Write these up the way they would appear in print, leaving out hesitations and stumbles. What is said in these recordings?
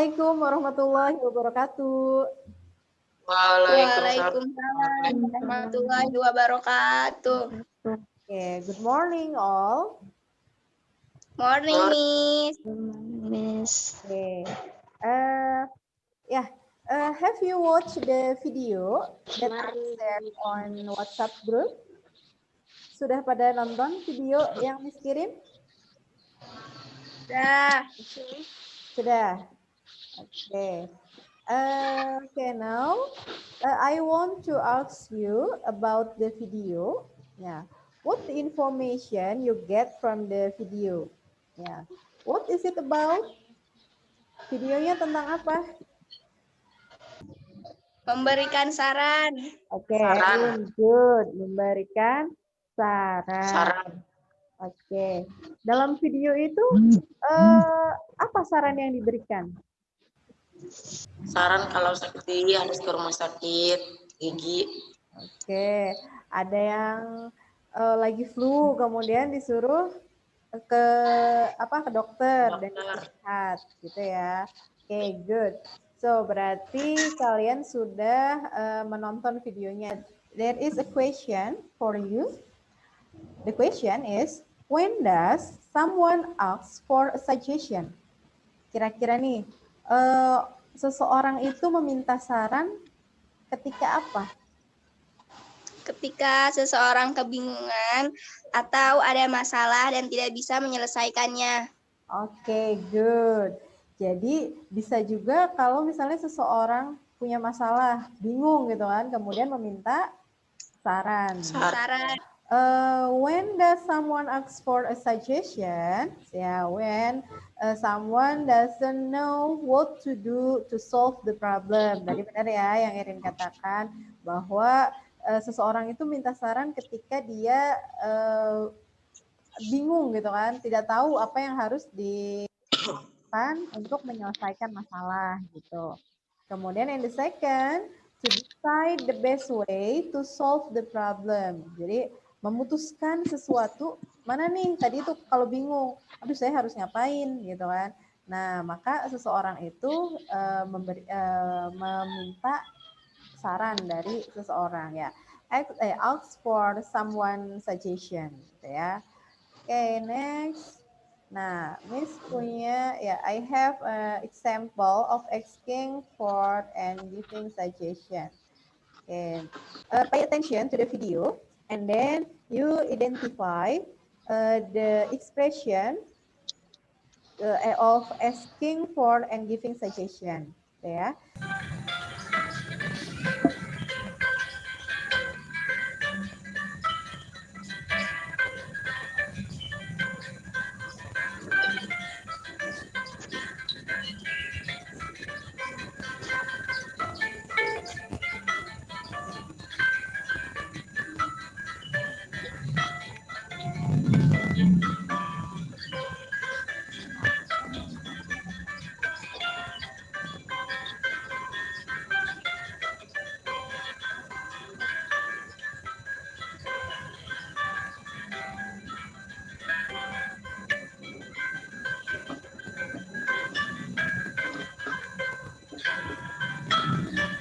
Assalamualaikum warahmatullahi wabarakatuh. Waalaikumsalam warahmatullahi wabarakatuh. Okay, good morning all. Morning, Miss. Okay. Have you watched the video that I shared on WhatsApp group? Sudah pada nonton video yang Miss kirim? Sudah. Okay. Okay, now I want to ask you about the video. Yeah. What the information you get from the video? Yeah. What is it about? Videonya tentang apa? Memberikan saran. Oke, good. Memberikan saran. Oke. Dalam video itu apa saran yang diberikan? Saran kalau sakit gigi harus ke rumah sakit gigi. Oke. Ada yang lagi flu kemudian disuruh ke dokter dan istirahat gitu ya. Oke, good. So berarti kalian sudah menonton videonya. There is a question for you. The question is, when does someone ask for a suggestion? Kira-kira nih, seseorang itu meminta saran ketika apa? Ketika seseorang kebingungan atau ada masalah dan tidak bisa menyelesaikannya. Oke, good. Jadi bisa juga kalau misalnya seseorang punya masalah, bingung gitu kan, kemudian meminta saran. When does someone ask for a suggestion? Yeah, when someone doesn't know what to do to solve the problem. Tadi benar ya yang Irin katakan bahwa seseorang itu minta saran ketika dia bingung gitu kan, tidak tahu apa yang harus dilakukan untuk menyelesaikan masalah gitu. Kemudian yang the second, to decide the best way to solve the problem. Jadi memutuskan sesuatu, mana nih tadi itu kalau bingung, aduh saya harus ngapain gitu kan. Nah, maka seseorang itu meminta saran dari seseorang ya. Ask for someone suggestion gitu ya. Oke, next. Nah, Miss punya ya, I have an example of asking for and giving suggestion. Okay. Pay attention to the video and then you identify the expression of asking for and giving suggestion. Ya.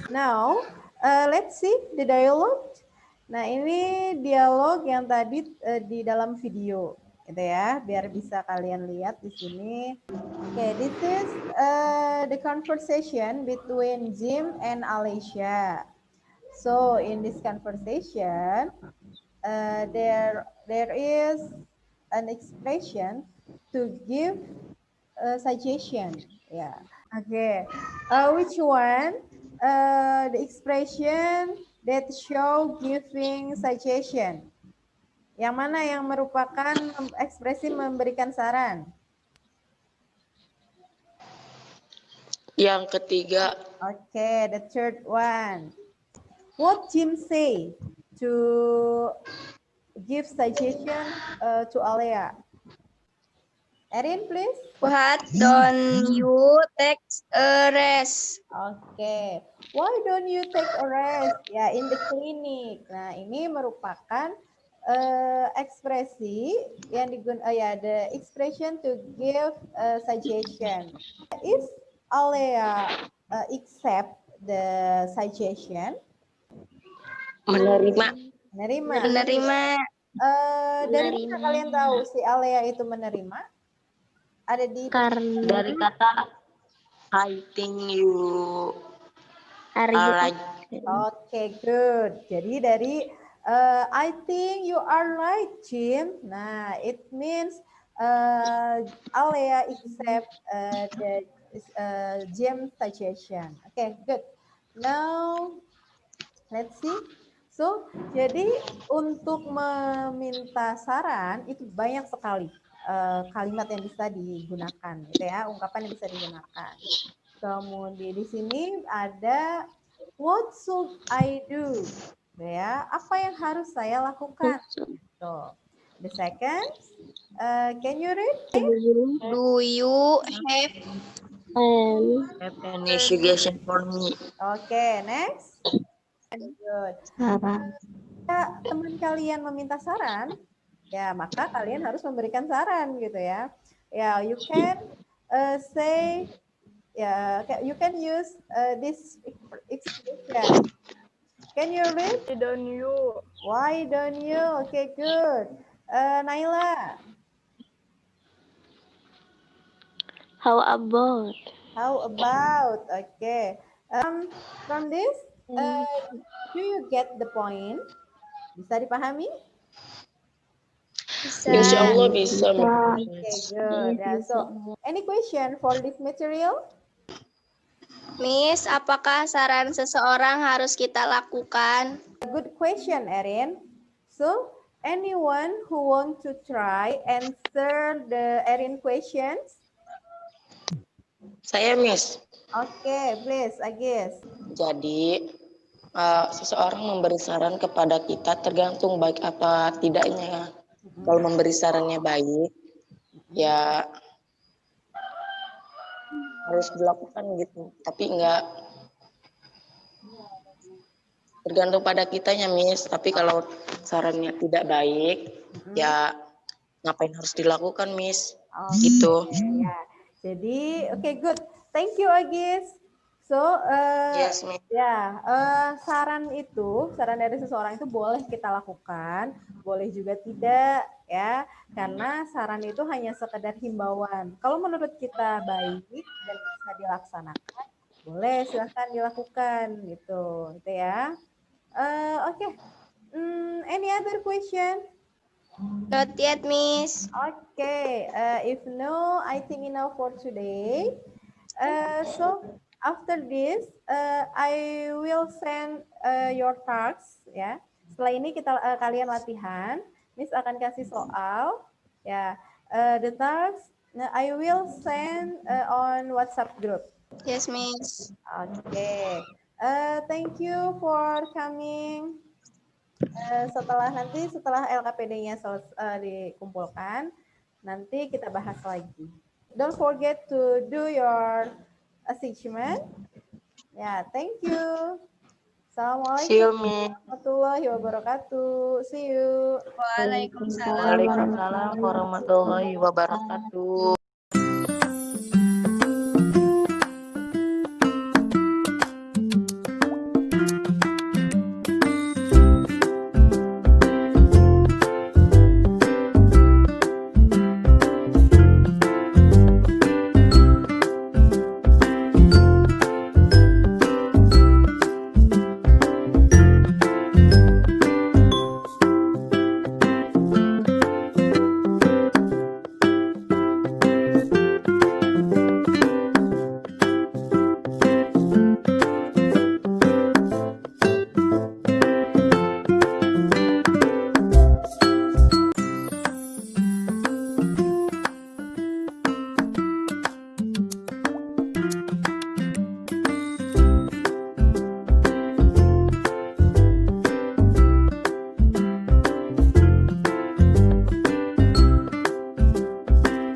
Now, let's see the dialogue. Nah, ini dialog yang tadi di dalam video, gitu ya, biar bisa kalian lihat di sini. Okay, this is the conversation between Jim and Alicia. So, in this conversation, there is an expression to give a suggestion. Yeah. Okay. Which one? The expression that show giving suggestion. Yang mana yang merupakan ekspresi memberikan saran? Yang ketiga. Okay, the third one. What Jim say to give suggestion to Alia? Erin, please. What don't you take a rest? Okay. Why don't you take a rest? Ya, in the clinic. Nah, ini merupakan ekspresi yang digunakan the expression to give a suggestion is Alea accept the suggestion? Menerima. Menerima. Menerima. Dari mana kalian tahu si Alea itu menerima? Ada di Dari kata I think you are right. Oke, good. Jadi dari I think you are right, Jim. Nah, it means Alea accept the Jim suggestion. Okay, good. Now, let's see. So, jadi untuk meminta saran itu banyak sekali kalimat yang bisa digunakan, gitu ya, ungkapan yang bisa digunakan. Kemudian di sini ada what should I do? Ya, apa yang harus saya lakukan? So, the second, can you read? Do you have Have any suggestion for me? Okay, next. Good. Jika teman kalian meminta saran, ya maka kalian harus memberikan saran gitu ya. Ya, you can say, ya, you can use this expression. Can you read? Why don't you? Why don't you? Okay, good. Naila, How about? how about? Okay. From this, do you get the point? Bisa dipahami? bisa? Insya Allah bisa. Okay, good. Yeah, so, any question for this material? Miss, apakah saran seseorang harus kita lakukan? Good question, Erin. So, anyone who want to try answer the Erin questions? Saya, Miss. Okay, please, Agis. Jadi, seseorang memberi saran kepada kita tergantung baik apa tidaknya. Kalau memberi sarannya baik, ya harus dilakukan gitu. Tapi enggak tergantung pada kitanya, Miss. Tapi kalau sarannya tidak baik, ya ngapain harus dilakukan, Miss? Gitu. Ya, jadi okay, good. Thank you, Agis. So, Yes, Miss. ya, saran dari seseorang itu boleh kita lakukan, boleh juga tidak, ya, karena saran itu hanya sekedar himbauan. Kalau menurut kita baik dan bisa dilaksanakan, boleh silahkan dilakukan, gitu ya. Oke. Any other question? Not yet, Miss. Okay, if no, I think enough for today. So after this, I will send your tasks ya. Setelah ini kalian latihan, Miss akan kasih soal ya. The tasks I will send on WhatsApp group. Yes, Miss. Okay. Thank you for coming. Setelah LKPD-nya dikumpulkan, nanti kita bahas lagi. Don't forget to do your assessment. Ya, thank you. Assalamualaikum warahmatullahi wabarakatuh. See you. Waalaikumsalam. Waalaikumsalam warahmatullahi wabarakatuh.